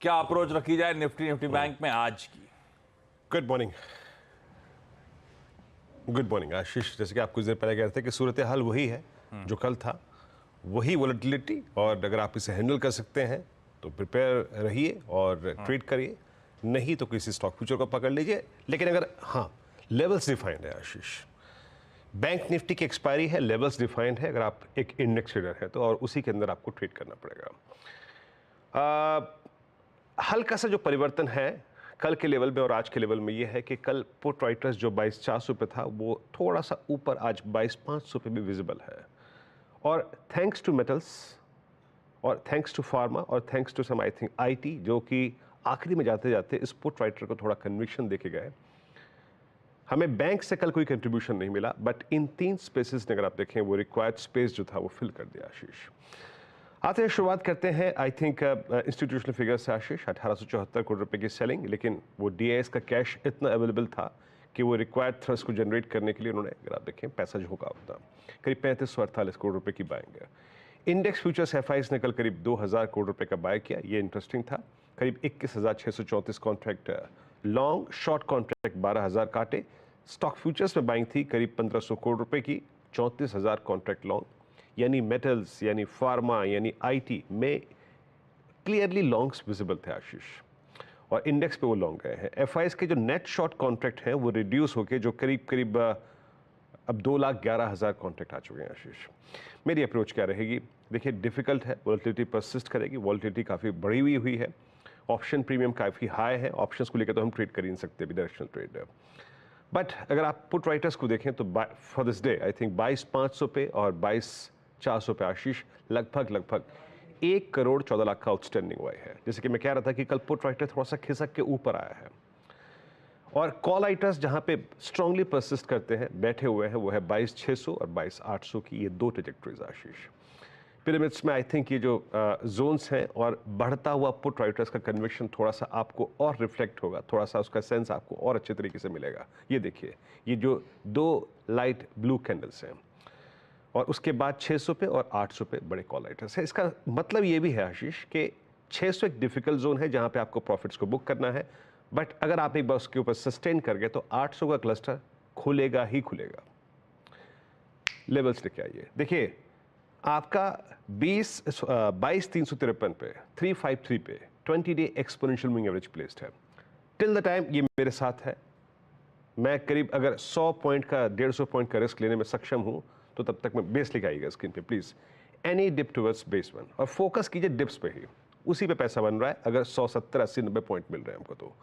क्या अप्रोच रखी जाए निफ्टी बैंक में आज की? Good morning. गुड मॉर्निंग आशीष। जैसे कि आप कुछ देर पहले कह रहे थे कि सूरत हाल वही है जो कल था, वही वोलेटिलिटी, और अगर आप इसे हैंडल कर सकते हैं तो प्रिपेयर रहिए और ट्रेड करिए, नहीं तो किसी स्टॉक फ्यूचर को पकड़ लीजिए। लेकिन अगर हाँ, लेवल्स डिफाइंड है आशीष। बैंक निफ्टी की एक्सपायरी है, लेवल्स डिफाइंड है। अगर आप एक इंडेक्स ट्रेडर है तो और उसी के अंदर आपको ट्रेड करना पड़ेगा। हल्का सा जो परिवर्तन है कल के लेवल में और आज के लेवल में ये है कि कल पुट राइटर्स जो 22,400 पे था वो थोड़ा सा ऊपर आज 22,500 पे भी विजिबल है। और थैंक्स टू मेटल्स और थैंक्स टू फार्मा और thanks to some I think IT, जो कि आखिरी में जाते जाते इस पुट राइटर को थोड़ा कन्विक्शन देके गए। हमें बैंक से कल कोई कंट्रीब्यूशन नहीं मिला, बट इन तीन स्पेसेस ने अगर आप देखें वो रिक्वायर्ड स्पेस जो था वो फिल कर दिया आशीष। आते हैं, शुरुआत करते हैं आई थिंक इंस्टीट्यूशनल फिगर से आशीष। 1874 करोड़ रुपए की सेलिंग, लेकिन वो डीआईएस का कैश इतना अवेलेबल था कि वो रिक्वायर्ड थ्रस्ट को जनरेट करने के लिए उन्होंने, अगर आप देखें, पैसा झोंका उतना करीब 3548 करोड़ रुपए की बाइंग है। इंडेक्स फ्यूचर्स एफआईज ने कल करीब 2000 करोड़ रुपए का बाय किया, ये इंटरेस्टिंग था। करीब 21,634 कॉन्ट्रैक्ट लॉन्ग, शॉर्ट कॉन्ट्रैक्ट 12,000 काटे। स्टॉक फ्यूचर्स में बाइंग थी करीब 1500 करोड़ रुपए की, 34,000 कॉन्ट्रैक्ट लॉन्ग, यानी मेटल्स, यानी फार्मा, यानी आईटी में क्लियरली लॉन्ग्स विजिबल थे आशीष, और इंडेक्स पे वो लॉन्ग गए हैं। एफआईएस के जो नेट शॉर्ट कॉन्ट्रैक्ट हैं वो रिड्यूस होके जो करीब करीब अब 2,11,000 कॉन्ट्रैक्ट आ चुके हैं आशीष। मेरी अप्रोच क्या रहेगी? देखिए, डिफिकल्ट है, वॉलेटिलिटी परसिस्ट करेगी, वॉलेटिलिटी काफ़ी बढ़ी हुई है, ऑप्शन प्रीमियम काफ़ी हाई है। ऑप्शंस को लेकर तो हम ट्रेड कर ही नहीं सकते भी, डायरेक्शनल ट्रेड। बट अगर आप पुट राइटर्स को देखें तो for this day I think 22,500 पे और 22,400 पे आशीष लगभग 1 करोड़ 14 लाख का आउटस्टैंडिंग हुआ है। जैसे कि मैं कह रहा था कि कल पुट राइटर थोड़ा सा खिसक के ऊपर आया है, और कॉल राइटर्स जहां पे स्ट्रांगली परसिस्ट करते हैं, बैठे हुए हैं, वो है 22,600 और 22,800 की, ये दो ट्रेजेक्टरीज आशीष। पिरामिड्स में आई थिंक ये जो जोन्स हैं और बढ़ता हुआ पुट राइटर्स का कन्विक्शन थोड़ा सा आपको और रिफ्लेक्ट होगा, थोड़ा सा उसका सेंस आपको और अच्छे तरीके से मिलेगा। ये देखिए, ये जो दो लाइट ब्लू कैंडल्स हैं और उसके बाद 600 पे और 800 पे बड़े कॉल राइटर्स हैं। इसका मतलब ये भी है आशीष कि 600 एक डिफिकल्ट जोन है जहां पे आपको प्रॉफिट्स को बुक करना है, बट अगर आप एक बार उसके ऊपर सस्टेन कर गए तो 800 का क्लस्टर खुलेगा ही खुलेगा। लेवल्स लेके आइए, देखिए आपका 22,353 पे 353 पे 20 day exponential moving average placed है। टिल द टाइम ये मेरे साथ है, मैं करीब अगर 100 पॉइंट का 150 पॉइंट का रिस्क लेने में सक्षम हूं तो तब तक मैं बेस लेके आइएगा स्क्रीन पे please. Any dip towards base 1, और फोकस कीजिए डिप्स पे ही, उसी पे पैसा बन रहा है। अगर 100, 70, 80, 90 पॉइंट मिल रहे हैं हमको तो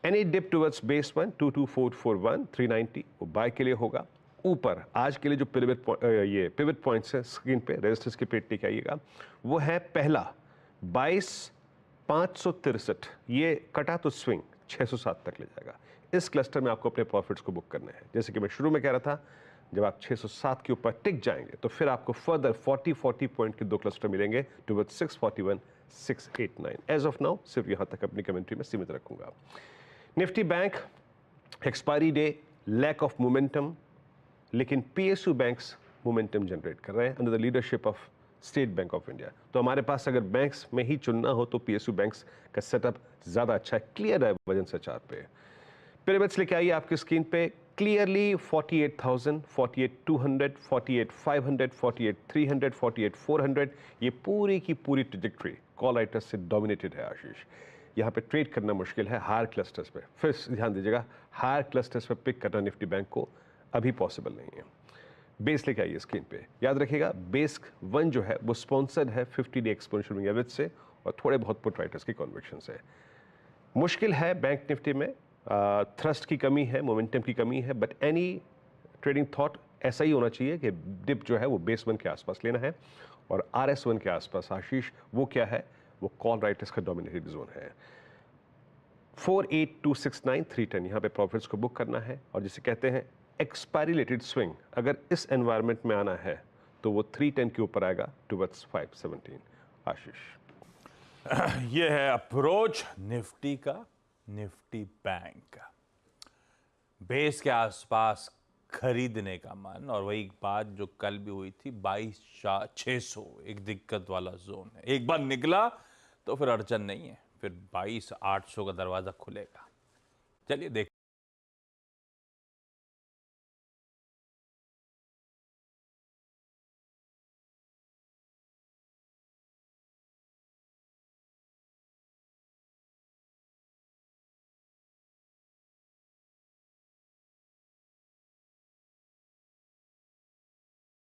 एनी डिप टुवर्ड्स बेस 1 22441 390 वो बाय के लिए होगा। ऊपर आज के लिए जो पिवट पॉइंट्स है स्क्रीन पे, रेजिस्टेंस की पेट लेके आइएगा, वो है पहला 22,563, ये कटा तो स्विंग 607 तक ले जाएगा। इस क्लस्टर में आपको अपने प्रॉफिट्स को बुक करने हैं। जैसे कि मैं शुरू में कह रहा था, जब आप 607 के ऊपर टिक जाएंगे तो फिर आपको फर्दर 40 पॉइंट के दो क्लस्टर मिलेंगे टुवर्ड्स 641 689। एज ऑफ नाउ सिर्फ यहां तक अपनी कमेंट्री में सीमित रखूंगा। Nifty bank expiry day, lack of momentum, लेकिन पीएसयू बैंक्स मोमेंटम जनरेट कर रहे हैं under the leadership of State Bank of India. तो हमारे पास अगर बैंक्स में ही चुनना हो तो पीएसयू बैंक्स का सेटअप ज्यादा अच्छा है, क्लियर है वजन से चार्ट पे। पिरामिड्स लेके आइए आपकी स्क्रीन पे, क्लियरली 48,000, 48,200, 48,500, 48,300, 48,400, ये पूरी की पूरी ट्रेजेक्टरी कॉल राइटर्स से डोमिनेटेड है आशीष। यहाँ पे ट्रेड करना मुश्किल है हायर क्लस्टर्स पे। फिर ध्यान दीजिएगा, हायर क्लस्टर्स पे पिक करना निफ्टी बैंक को अभी पॉसिबल नहीं है। बेस लेके आइए स्क्रीन पे, याद रखिएगा बेस 1 जो है वो स्पॉन्सर्ड है 50 डे एक्सपोनेंशियल मूविंग एवरेज से और थोड़े बहुत पुट राइटर्स की कन्विक्शन से। मुश्किल है बैंक निफ्टी में, थ्रस्ट की कमी है, मोमेंटम की कमी है, बट एनी ट्रेडिंग थॉट ऐसा ही होना चाहिए कि डिप जो है वो बेस 1 के आसपास लेना है, और RS1 के आसपास आशीष वो क्या है, वो कॉल राइटर्स का डोमिनेटेड जोन है। 48,269 310 यहाँ पे प्रॉफिट्स को बुक करना है, और जिसे कहते हैं एक्सपायरी रिलेटेड स्विंग, अगर इस एनवायरनमेंट में आना है तो वो 310 के ऊपर आएगा टुवर्ड्स 517 आशीष। ये है अप्रोच निफ्टी का, निफ्टी बैंक का बेस के आसपास खरीदने का मन, और वही बात जो कल भी हुई थी, 22,600 एक दिक्कत वाला जोन है, एक बार निकला तो फिर अड़चन नहीं है। फिर 22,800 का दरवाज़ा खुलेगा। चलिए देख